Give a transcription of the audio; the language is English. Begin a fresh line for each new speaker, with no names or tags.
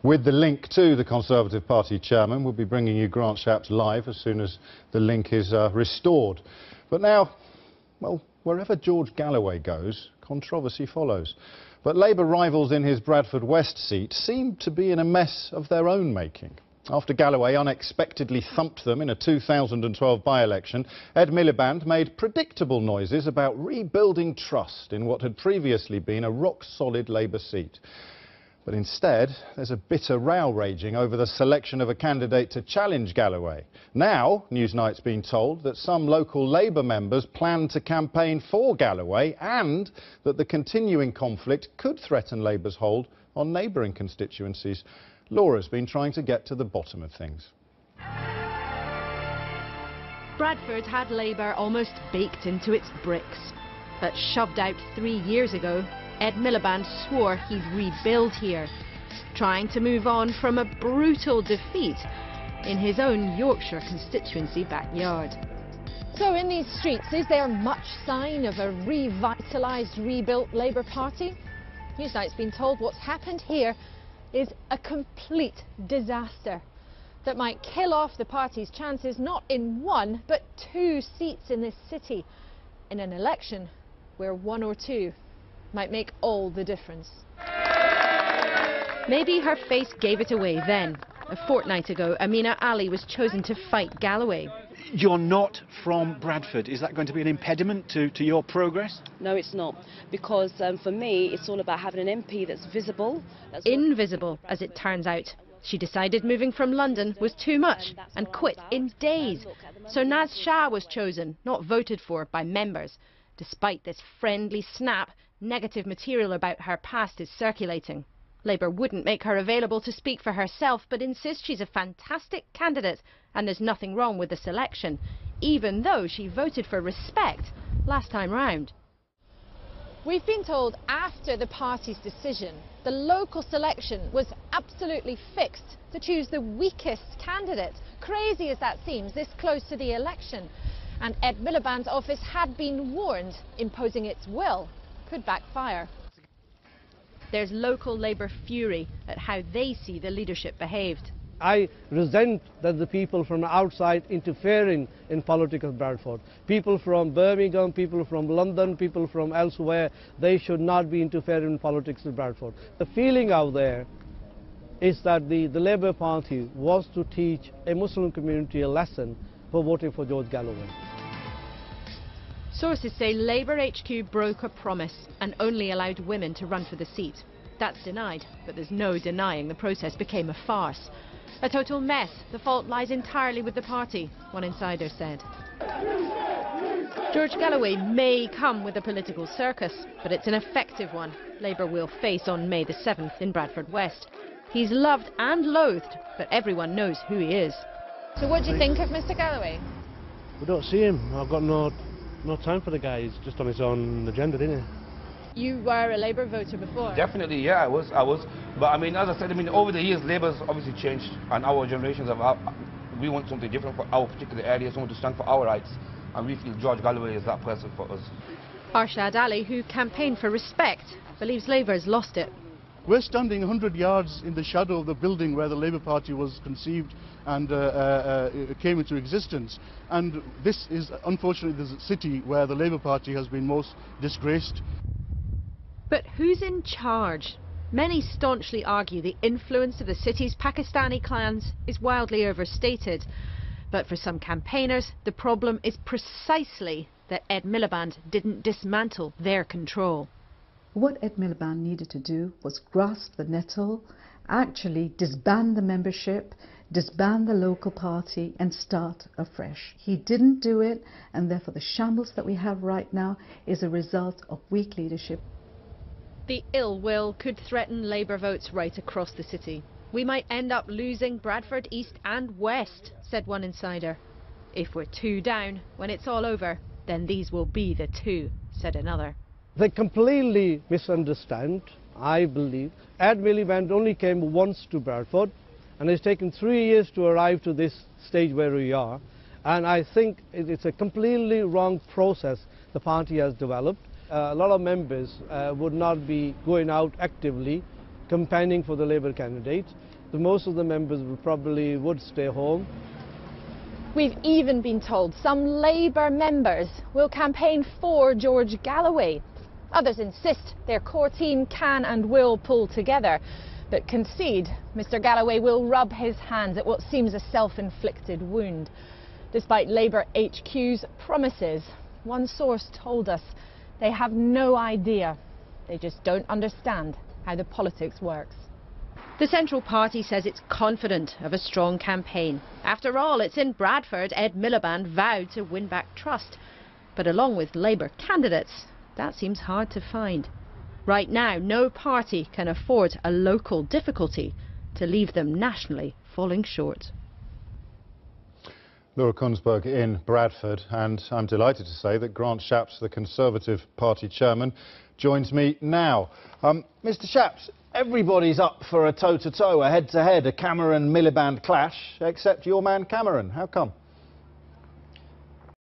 with the link to the Conservative Party chairman. We'll be bringing you Grant Shapps live as soon as the link is restored. But now, well, wherever George Galloway goes, controversy follows. But Labour rivals in his Bradford West seat seem to be in a mess of their own making. After Galloway unexpectedly thumped them in a 2012 by-election, Ed Miliband made predictable noises about rebuilding trust in what had previously been a rock-solid Labour seat. But instead, there's a bitter row raging over the selection of a candidate to challenge Galloway. Now, Newsnight's been told that some local Labour members plan to campaign for Galloway and that the continuing conflict could threaten Labour's hold on neighbouring constituencies. Laura's been trying to get to the bottom of things.
Bradford had Labour almost baked into its bricks. But shoved out 3 years ago, Ed Miliband swore he'd rebuild here, trying to move on from a brutal defeat in his own Yorkshire constituency backyard.
So in these streets, is there much sign of a revitalised, rebuilt Labour Party? Newsnight's been told what's happened here is a complete disaster that might kill off the party's chances not in 1 but 2 seats in this city in an election where 1 or 2 might make all the difference.
Maybe her face gave it away then. A fortnight ago, Amina Ali was chosen to fight Galloway.
You're not from Bradford. Is that going to be an impediment to your progress?
No, it's not. Because for me, it's all about having an MP that's visible.
Invisible, as it turns out. She decided moving from London was too much and quit in days. So Naz Shah was chosen, not voted for by members. Despite this friendly snap, negative material about her past is circulating. Labour wouldn't make her available to speak for herself, but insists she's a fantastic candidate and there's nothing wrong with the selection, even though she voted for respect last time round.
We've been told after the party's decision, the local selection was absolutely fixed to choose the weakest candidate. Crazy as that seems, this close to the election. And Ed Miliband's office had been warned imposing its will could backfire.
There's local Labour fury at how they see the leadership behaved.
I resent that the people from outside interfering in politics of Bradford. People from Birmingham, people from London, people from elsewhere, they should not be interfering in politics of Bradford. The feeling out there is that the Labour Party was to teach a Muslim community a lesson for voting for George Galloway.
Sources say Labour HQ broke a promise and only allowed women to run for the seat. That's denied, but there's no denying the process became a farce. A total mess. The fault lies entirely with the party, one insider said. George Galloway may come with a political circus, but it's an effective one. Labour will face on May the 7th in Bradford West. He's loved and loathed, but everyone knows who he is.
So what do you think of Mr Galloway?
We don't see him. I've got no time for the guy. He's just on his own agenda, isn't he?
You were a Labour voter before.
Definitely, yeah, I was. But I mean, as I said, over the years, Labour's obviously changed, and our generations we want something different for our particular area, someone to stand for our rights, and we feel George Galloway is that person for us.
Arshad Ali, who campaigned for respect, believes Labour's lost it.
We're standing 100 yards in the shadow of the building where the Labour Party was conceived and came into existence. And this is, unfortunately, the city where the Labour Party has been most disgraced.
But who's in charge? Many staunchly argue the influence of the city's Pakistani clans is wildly overstated. But for some campaigners, the problem is precisely that Ed Miliband didn't dismantle their control.
What Ed Miliband needed to do was grasp the nettle, actually disband the membership, disband the local party and start afresh. He didn't do it, and therefore the shambles that we have right now is a result of weak leadership.
The ill will could threaten Labour votes right across the city. We might end up losing Bradford East and West, said one insider. If we're 2 down, when it's all over, then these will be the 2, said another.
They completely misunderstand, I believe. Ed Miliband only came once to Bradford, and it's taken 3 years to arrive to this stage where we are. And I think it's a completely wrong process the party has developed. A lot of members would not be going out actively campaigning for the Labour candidate. Most of the members probably would stay home.
We've even been told some Labour members will campaign for George Galloway. Others insist their core team can and will pull together, but concede Mr Galloway will rub his hands at what seems a self-inflicted wound. Despite Labour HQ's promises, one source told us they have no idea. They just don't understand how the politics works.
The Central Party says it's confident of a strong campaign. After all, it's in Bradford Ed Miliband vowed to win back trust. But along with Labour candidates, that seems hard to find. Right now, no party can afford a local difficulty to leave them nationally falling short.
Laura Kunsberg in Bradford, and I'm delighted to say that Grant Shapps, the Conservative Party chairman, joins me now. Mr Shapps, everybody's up for a toe-to-toe, a head-to-head, a Cameron-Miliband clash, except your man Cameron. How come?